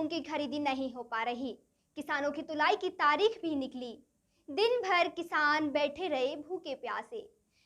मूंग की खरीदी नहीं हो पा रही। किसानों की तुलाई की तारीख भी निकली। दिन भर किसान बैठे रहे भूखे प्यासे।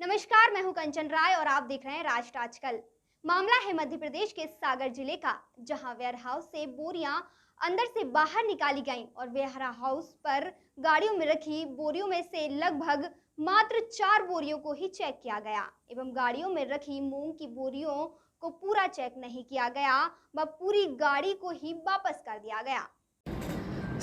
नमस्कार, मैं हूं कंचन राय और आप देख रहे हैं राष्ट्र आजकल। मामला है मध्य प्रदेश के सागर जिले का, जहां वेयर हाउस से बोरियां अंदर से बाहर निकाली गईं और वेयर हाउस पर गाड़ियों में रखी बोरियों में से लगभग मात्र 4 बोरियों को ही चेक किया गया एवं गाड़ियों में रखी मूंग की बोरियों को पूरा चेक नहीं किया गया व पूरी गाड़ी को ही वापस कर दिया गया।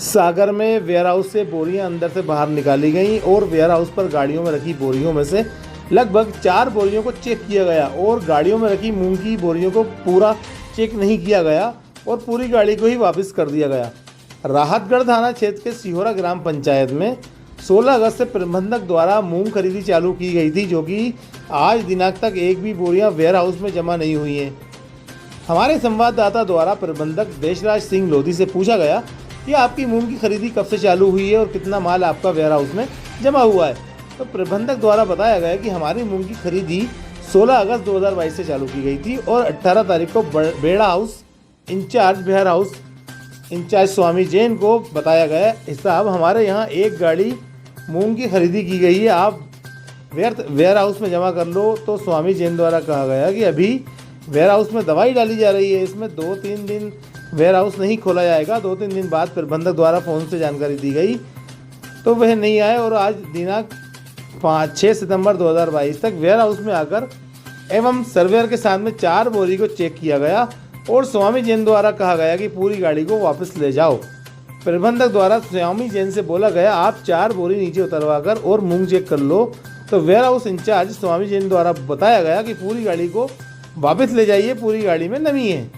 सागर में वेयरहाउस से बोरियां अंदर से बाहर निकाली गईं और वेयरहाउस पर गाड़ियों में रखी बोरियों में से लगभग 4 बोरियों को चेक किया गया और गाड़ियों में रखी मूंग की बोरियों को पूरा चेक नहीं किया गया और पूरी गाड़ी को ही वापस कर दिया गया। राहतगढ़ थाना क्षेत्र के सिहोरा ग्राम पंचायत में 16 अगस्त से प्रबंधक द्वारा मूंग खरीदी चालू की गई थी, जो कि आज दिनांक तक एक भी बोरियां वेयरहाउस में जमा नहीं हुई हैं। हमारे संवाददाता द्वारा प्रबंधक देशराज सिंह लोधी से पूछा गया कि आपकी मूंग की खरीदी कब से चालू हुई है और कितना माल आपका वेयरहाउस में जमा हुआ है। तो प्रबंधक द्वारा बताया गया कि हमारी मूंग की खरीदी 16 अगस्त 2022 से चालू की गई थी और 18 तारीख को बेड़ा house incharge warehouse incharge Swami Jain को बताया गया, साहब हमारे यहाँ एक गाड़ी मूंग की खरीदी की गई है, आप वेयर हाउस में जमा कर लो। तो स्वामी जैन द्वारा कहा गया कि अभी वेयर हाउस में दवाई डाली जा रही है, इसमें 2-3 दिन वेयर हाउस नहीं खोला जाएगा। 2-3 दिन बाद प्रबंधक द्वारा फ़ोन से जानकारी दी गई तो वह नहीं आए और आज दिनांक 6 सितंबर 2022 तक वेयर हाउस में आकर एवं सर्वेयर के साथ में 4 बोरी को चेक किया गया और स्वामी जैन द्वारा कहा गया कि पूरी गाड़ी को वापस ले जाओ। प्रबंधक द्वारा स्वामी जैन से बोला गया आप 4 बोरी नीचे उतरवा कर और मूंग चेक कर लो। तो ware house incharge Swami Jain द्वारा बताया गया कि पूरी गाड़ी को वापस ले जाइए, पूरी गाड़ी में नमी है।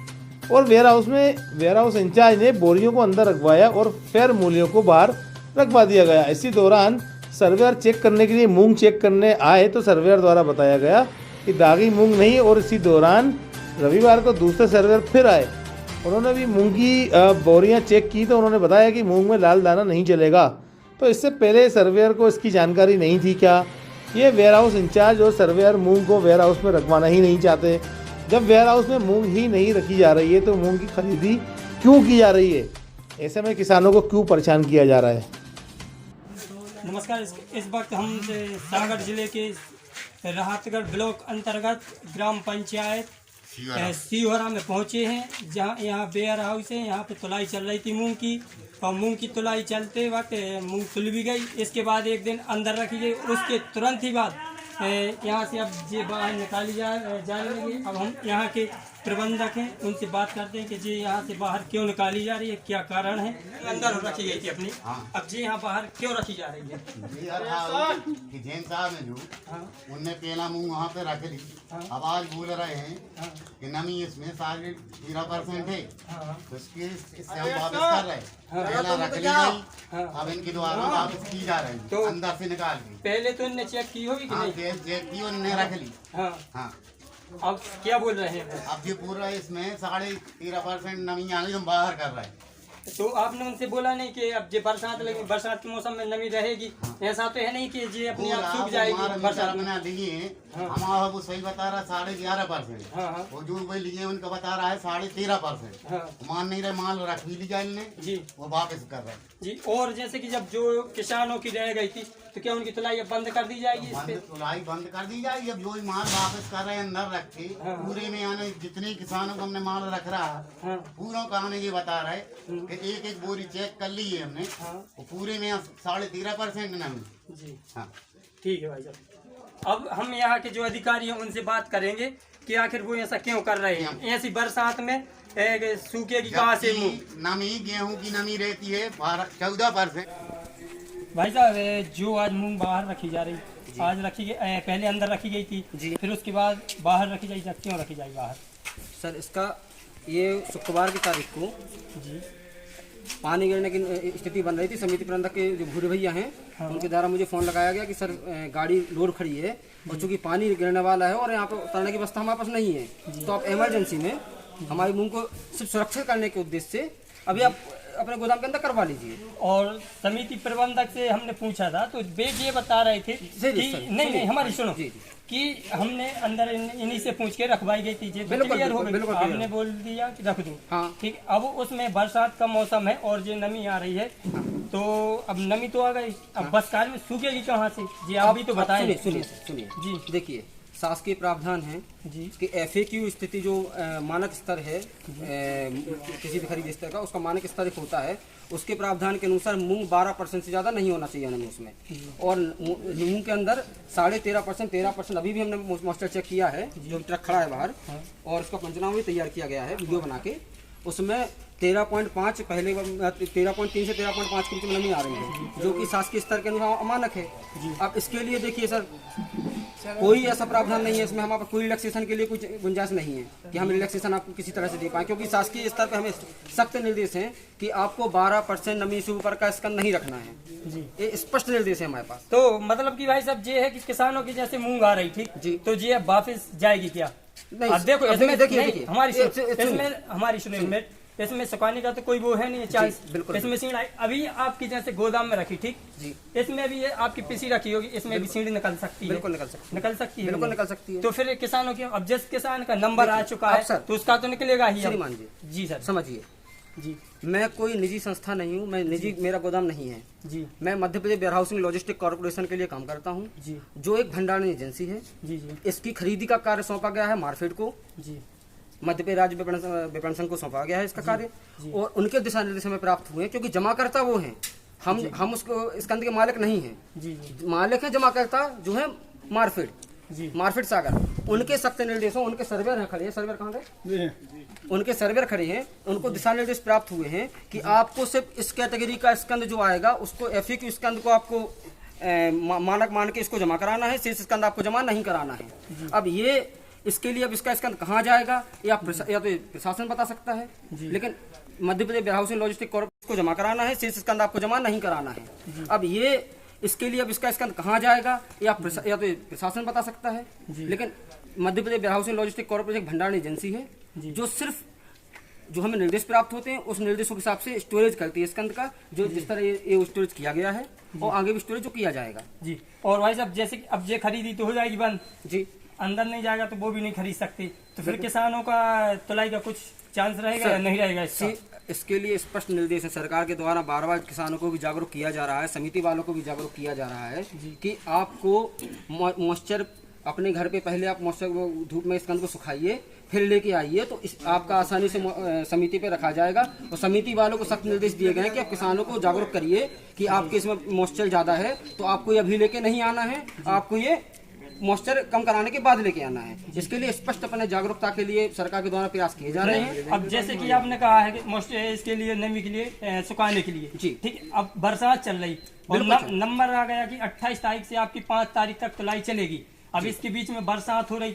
और वेयर हाउस इंचार्ज ने बोरियों को अंदर रखवाया और फेयर मूल्यों को बाहर रखवा दिया गया। इसी दौरान सर्वेयर चेक करने के लिए मूंग चेक करने आए तो सर्वेयर द्वारा बताया गया कि दागी मूंग नहीं। और इसी दौरान रविवार को दूसरे सर्वेयर फिर आए, उन्होंने भी मूंग की बोरियां चेक की तो उन्होंने बताया कि मूंग में लाल दाना नहीं चलेगा। तो इससे पहले सर्वेयर को इसकी जानकारी नहीं थी क्या? ये वेयर हाउस इंचार्ज और सर्वेयर मूंग को वेयर हाउस में रखवाना ही नहीं चाहते। जब वेयर हाउस में मूंग ही नहीं रखी जा रही है तो मूंग की खरीदी क्यों की जा रही है? ऐसे में किसानों को क्यों परेशान किया जा रहा है? नमस्कार, इस वक्त हम सागर जिले के राहतगढ़ ब्लॉक अंतर्गत ग्राम पंचायत सिहोरा में पहुंचे हैं, जहां यहाँ वेयर हाउस है। यहाँ पे तुलाई चल रही थी मूंग की और मूंग की तुलाई चलते वक्त मूंग तुल भी गई। इसके बाद एक दिन अंदर रखी गई, उसके तुरंत ही बाद यहाँ से अब ये बाहर निकाली जाने लगी। अब हम यहाँ के प्रबंधक हैं, उनसे बात करते हैं कि जी यहाँ से बाहर क्यों निकाली जा रही है, क्या कारण है? अंदर रखी गई थी अपनी, अब जी यहाँ बाहर क्यों रखी जा रही है? कि जैन साहब ने जो उनने पहला मूंग वहाँ पे रख ली। अब आज बोल रहे हैं कि नमी इसमें 13% है, तो इससे हम वापस कर रहे हैं। पहला रख ली गई, अब इनके द्वारा वापस की जा रही है, तो अंदर से निकाल दी। पहले तो इनने चेक की होगी कि नहीं? चेक की उन्होंने रख ली। हाँ, अब क्या बोल रहे हैं? अब ये पूरा इसमें 13.5% नमी आ गई, हम बाहर कर रहे हैं। तो आपने उनसे बोला नहीं कि अब जो बरसात लगी, बरसात के मौसम में नमी रहेगी? ऐसा तो है नहीं कि जी अपने आप सूख जाएगी बरसात में? लिए हमारा वो सही बता रहा है 11.5%। और जो कोई लिए उनका बता रहा है 13.5%। मान नहीं रहे, माल रख भी ली जाए जी, वो वापस कर रहे हैं जी। और जैसे कि जब जो किसानों की रह गई थी तो क्या उनकी तुलाई अब बंद कर दी जाएगी? तुलाई बंद कर दी जाएगी। अब जो माल वापस कर रहे हैं अंदर रख के पूरे में आने, जितने किसानों को हमने माल रख रहा है पूरों का हमें ये बता रहा है कि एक बोरी चेक कर ली है हमने, वो पूरे में 13.5% नमी जी। हाँ, ठीक है भाई साहब। अब हम यहाँ के जो अधिकारी हैं उनसे बात करेंगे कि आखिर वो ऐसा क्यों कर रहे हैं। ऐसी बरसात में सूखेगी कहाँ से मूंग? नमी गेहूं की नमी रहती है 14%। भाई साहब, जो आज मूंग बाहर रखी जा रही, आज रखी गई, पहले अंदर रखी गई थी जी, फिर उसके बाद बाहर रखी जाएगी, क्यों रखी जाएगी बाहर? सर, इसका ये शुक्रवार की तारीख को जी पानी गिरने की स्थिति बन रही थी। समिति प्रबंधक के जो भूरे भैया हैं उनके द्वारा मुझे फ़ोन लगाया गया कि सर गाड़ी लोड खड़ी है और चूँकि पानी गिरने वाला है और यहाँ पर उतरने की व्यवस्था हमारे पास नहीं है, तो आप इमरजेंसी में हमारी मूंग को सिर्फ सुरक्षित करने के उद्देश्य से अभी आप अपने गोदाम के अंदर करवा लीजिए। और समिति प्रबंधक से हमने पूछा था तो वे ये बता रहे थे कि नहीं हमारी सुनो कि हमने अंदर इन्हीं से पूछ के रखवाई गई थी, क्लियर हो गई, आपने बोल दिया कि रख दो। हाँ ठीक, अब उसमें बरसात का मौसम है और जो नमी आ रही है तो अब नमी तो आ गई, अब बस कार में सूखेगी कहाँ से जी, आप भी तो बताएं। सुनिए जी, देखिए शासकीय प्रावधान है जी कि FAQ स्थिति जो मानक स्तर है किसी भी खरीद स्तर का, उसका मानक स्तर एक होता है, उसके प्रावधान के अनुसार मूंग 12% से ज़्यादा नहीं होना चाहिए नमी उसमें, और मूंग के अंदर 13.5%, 13% अभी भी हमने मॉइस्चर चेक किया है, जो ट्रक खड़ा है बाहर, और उसका पंचनामा भी तैयार किया गया है वीडियो बना के, उसमें 13.5 पहले 13.3 से 13.5 के बीच में नमी आ रही है, जो कि शासकीय स्तर के अनुसार अमानक है। अब इसके लिए देखिए सर, कोई ऐसा प्रावधान नहीं है इसमें, हमारे पास कोई रिलैक्सेशन के लिए कुछ गुंजाइश नहीं है कि हम रिलैक्सेशन आपको किसी तरह से दे पाएँ, क्योंकि शासकीय स्तर पर हमें सख्त निर्देश हैं कि आपको 12% नमी से ऊपर का स्कंद नहीं रखना है जी, ये स्पष्ट निर्देश है हमारे पास। तो मतलब कि भाई साहब ये है कि किसानों की जैसे मूंग आ रही ठीक जी, तो ये वापस जाएगी क्या? नहीं देखो देखिए हमारी सुनिए, इसमें सुखाने का तो कोई वो है नहीं है चांस, इसमें सीढ़ अभी आपकी जैसे गोदाम में रखी ठीक जी, इसमें भी आपकी पिसी रखी होगी, इसमें भी सीढ़ निकल सकती है, बिल्कुल निकल सकती है। तो फिर किसानों की अब जिस किसान का नंबर आ चुका है तो उसका तो निकलेगा ही। श्रीमान जी सर समझिए जी, मैं कोई निजी संस्था नहीं हूँ, मैं निजी मेरा गोदाम नहीं है जी, मैं Madhya Pradesh where housing logistic corporation के लिए काम करता हूँ जी, जो एक भंडारण एजेंसी है जी जी, इसकी खरीदी का कार्य सौंपा गया है मार्केट को जी, मध्य प्रदेश राज्य विपणन संघ को सौंपा गया है इसका कार्य, और उनके दिशा निर्देश हमें प्राप्त हुए, क्योंकि जमाकर्ता वो हैं, हम उसको स्कंद के मालिक नहीं हैं जी, मालिक है जमाकर्ता जो है मार्केट सागर, उनके सख्त निर्देशों, उनके सर्वेयर खड़े हैं, सर्वेयर कहाँ गए, उनके सर्वेयर खड़े हैं, उनको दिशा निर्देश प्राप्त हुए हैं कि आपको सिर्फ इस कैटेगरी का स्कंद जो आएगा उसको FAQ स्कंद को आपको मानक मान के इसको जमा कराना है, शेष स्कंद आपको जमा नहीं कराना है। अब ये इसके लिए अब इसका स्कंद कहाँ जाएगा या तो प्रशासन बता सकता है, लेकिन Madhya Pradesh where housing logistic corporation को जमा कराना है, शेष स्कंद आपको जमा नहीं कराना है। अब ये इसके लिए अब इसका स्कंद कहाँ जाएगा या तो प्रशासन बता सकता है, लेकिन Madhya Pradesh where housing logistic corporation एक भंडारण एजेंसी है जो सिर्फ जो हमें निर्देश प्राप्त होते हैं उस निर्देशों के हिसाब से स्टोरेज करती है स्कंद का, जो जिस तरह ये स्टोरेज किया गया है और आगे भी स्टोरेज जो किया जाएगा जी। और भाई साहब जैसे अब ये खरीदी तो हो जाएगी बंद जी, अंदर नहीं जाएगा तो वो भी नहीं खरीद सकते, तो फिर किसानों का तुलाई का कुछ चांस रहेगा या नहीं रहेगा? इसके लिए स्पष्ट निर्देश है सरकार के द्वारा, बार-बार किसानों को भी जागरूक किया जा रहा है, समिति वालों को भी जागरूक किया जा रहा है कि आपको मॉइस्चर अपने घर पे पहले आप मॉइस्चर धूप में स्कंद को सुखाइए, फिर लेके आइए, तो आपका आसानी से समिति पे रखा जाएगा। और समिति वालों को सख्त निर्देश दिए गए हैं कि आप किसानों को जागरूक करिए कि आपके इसमें मॉइस्चर ज़्यादा है तो आपको ये अभी लेके नहीं आना है, आपको ये मॉइस्चर कम कराने के बाद लेके आना है। इसके लिए स्पष्ट अपने जागरूकता के लिए सरकार के द्वारा प्रयास किए जा रहे हैं। अब जैसे कि आपने कहा है कि मॉइस्चर इसके लिए नमी के लिए सुखाने के लिए जी ठीक, अब बरसात चल रही और नंबर आ गया कि 28 तारीख से आपकी 5 तारीख तक तुलाई चलेगी, अब इसके बीच में बरसात हो रही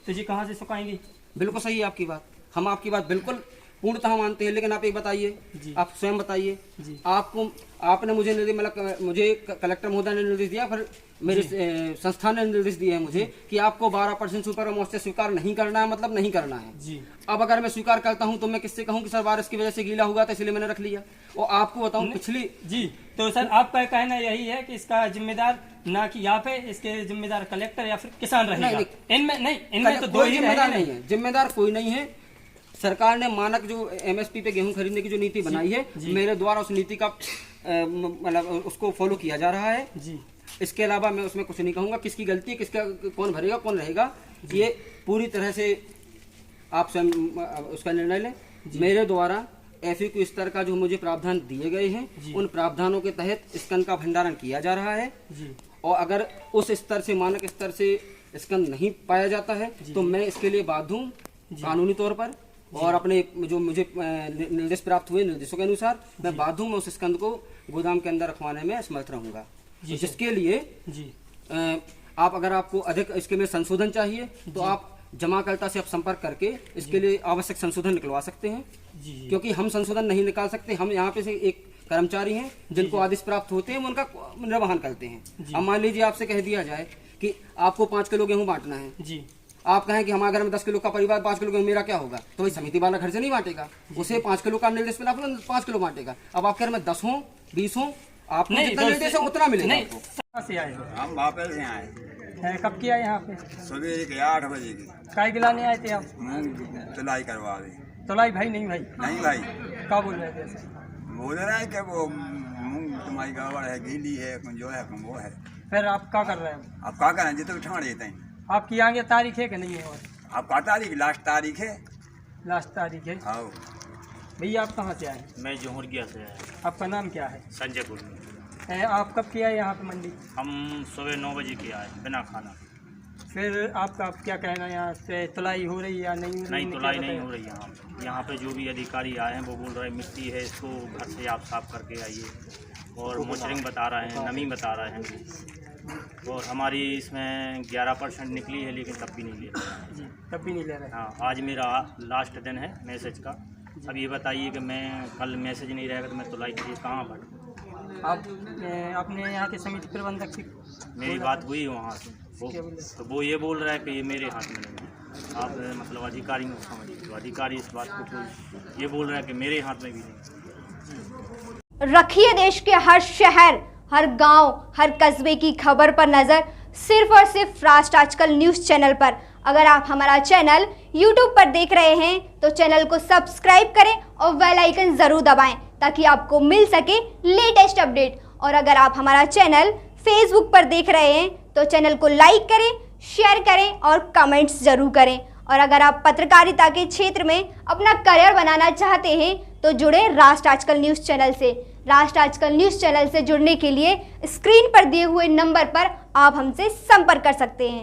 तो जी कहाँ से सुखाएंगे? बिल्कुल सही है आपकी बात, हम आपकी बात बिल्कुल पूर्णतः मानते हैं, लेकिन आप एक बताइए, आप स्वयं बताइए, आपने मुझे कलेक्टर महोदय ने निर्देश दिया, फिर मेरे संस्थान ने निर्देश दिए हैं मुझे कि आपको 12% से ऊपर मॉइस्चर स्वीकार नहीं करना है, मतलब नहीं करना है जी। अब अगर मैं स्वीकार करता हूं तो मैं किससे कहूं कि सर बारिश की वजह से गीला हुआ था इसलिए मैंने रख लिया, और आपको बताऊं पिछली जी, तो सर आपका कहना यही है कि इसका जिम्मेदार ना कि आप है, इसके जिम्मेदार कलेक्टर या फिर किसान रहेगा? इनमें तो दो ही जिम्मेदार नहीं है, जिम्मेदार कोई नहीं है। सरकार ने मानक जो MSP पे गेहूं खरीदने की जो नीति बनाई है, मेरे द्वारा उस नीति का मतलब उसको फॉलो किया जा रहा है जी। इसके अलावा मैं उसमें कुछ नहीं कहूँगा, किसकी गलती है, किसका कौन भरेगा कौन रहेगा, ये पूरी तरह से आप स्वयं उसका निर्णय लें। मेरे द्वारा FAQ स्तर का जो मुझे प्रावधान दिए गए हैं उन प्रावधानों के तहत स्कंद का भंडारण किया जा रहा है जी। और अगर उस स्तर से मानक स्तर से स्कंद नहीं पाया जाता है तो मैं इसके लिए बाध्य हूँ कानूनी तौर पर, और अपने जो मुझे निर्देश प्राप्त हुए निर्देशों के अनुसार मैं बाध्य हूँ, मैं उस स्कंद को गोदाम के अंदर रखवाने में समर्थ रहूंगा। जिसके लिए आप अगर आपको अधिक इसके में संशोधन चाहिए तो आप जमाकर्ता से आप संपर्क करके इसके लिए आवश्यक संशोधन निकलवा सकते हैं, क्योंकि हम संशोधन नहीं निकाल सकते। हम यहाँ पे से एक कर्मचारी हैं जिनको आदेश प्राप्त होते हैं, उनका निर्वहन करते हैं। अब मान लीजिए आपसे कह दिया जाए कि आपको 5 किलो गेहूँ बांटना है जी, आप कहें कि हमारे घर में 10 किलो का परिवार 5 किलो का, मेरा क्या होगा? तो भाई समिति वाला घर से नहीं बांटेगा, उसे 5 किलो का निर्देश मिला, 5 किलो बांटेगा। अब आपके घर में 10 हो 20 हो, आपको जितना निर्देश है उतना मिलेगा आपको। कहाँ से आए हो? हम वापस से आए हैं, कब किया यहाँ पे? सुबह के 8 बजे की काय गिलाने आए थे आप? मूंग तुलाई करवा दी। तोलाई भाई नहीं भाई, नहीं भाई, क्या बोल रहे थे ऐसे? बोल रहे हैं कि वो मूंग तुम्हारी गड़बड़ है, गीली है, जो है वो है। फिर आप क्या कर रहे हैं? अब क्या करें, जितने ठाण देते हैं। आपकी आगे तारीख है कि नहीं है? और अब क्या तारीख? लास्ट तारीख है। लास्ट तारीख है। हाँ भैया आप कहाँ से आए? मैं जोहरिया से आया। आपका नाम क्या है? संजय कुर्मी। आप कब किया यहाँ पे मंडी? हम सुबह 9 बजे के आए बिना खाना। फिर आपका क्या कहना है, यहाँ से तुलाई हो रही है या नहीं? नहीं, तुलाई नहीं हो रही यहाँ पे जो भी अधिकारी आए हैं वो बोल रहे हैं मिट्टी है, इसको घर से आप साफ करके आइए, और मोचरिंग बता रहे हैं, नमी बता रहे हैं, और हमारी इसमें 11% निकली है लेकिन तब भी नहीं ले रहे। जी, तब भी नहीं ले रहे। हाँ, आज मेरा लास्ट दिन है मैसेज का। अब ये बताइए कि मैं कल मैसेज नहीं रहेगा तो मैं तुलाई के लिए कहाँ भटकूँ? आपने यहाँ के समिति प्रबंधक से मेरी बात हुई वहाँ से, तो वो ये बोल रहा है कि ये मेरे हाथ में नहीं है। आप मतलब अधिकारी में समझिए, तो अधिकारी इस बात को कोई ये बोल रहा है कि मेरे हाथ में भी नहीं। रखिए देश के हर शहर, हर गांव, हर कस्बे की खबर पर नजर, सिर्फ और सिर्फ राष्ट्र आजकल न्यूज़ चैनल पर। अगर आप हमारा चैनल YouTube पर देख रहे हैं तो चैनल को सब्सक्राइब करें और बेल आइकन जरूर दबाएं ताकि आपको मिल सके लेटेस्ट अपडेट। और अगर आप हमारा चैनल Facebook पर देख रहे हैं तो चैनल को लाइक करें, शेयर करें और कमेंट्स जरूर करें। और अगर आप पत्रकारिता के क्षेत्र में अपना करियर बनाना चाहते हैं तो जुड़े राष्ट्र आजकल न्यूज़ चैनल से। राष्ट्र आजकल न्यूज़ चैनल से जुड़ने के लिए स्क्रीन पर दिए हुए नंबर पर आप हमसे संपर्क कर सकते हैं।